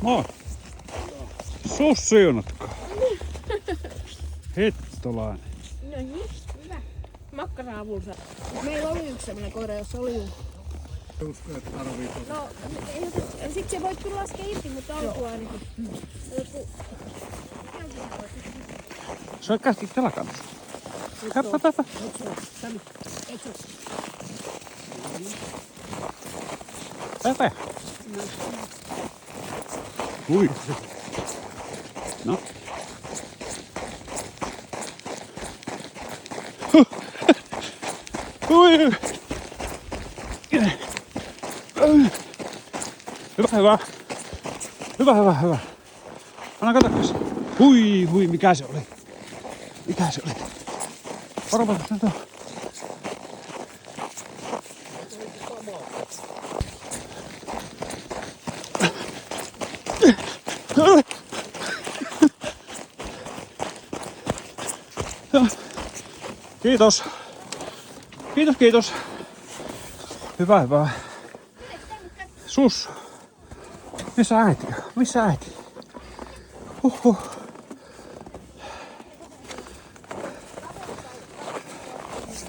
Moi. Sus siunatko? Hittolainen. No niin, hyvä. Makkara-avulla. Meillä oli yksi sellainen koira, jossa oli juu. Usko, että tarvii tuota. No, sit se voit kyllä laskea irti, mutta alkuun ainakin. Se on käski telakan. Häppä. Häppä. Ui. No. Ui. Hyvä. Anna katsokas. Hui, mikä se oli? Varopa, tuo. Kiitos. Hyvä. Sus. Missä äiti? Huhhuh.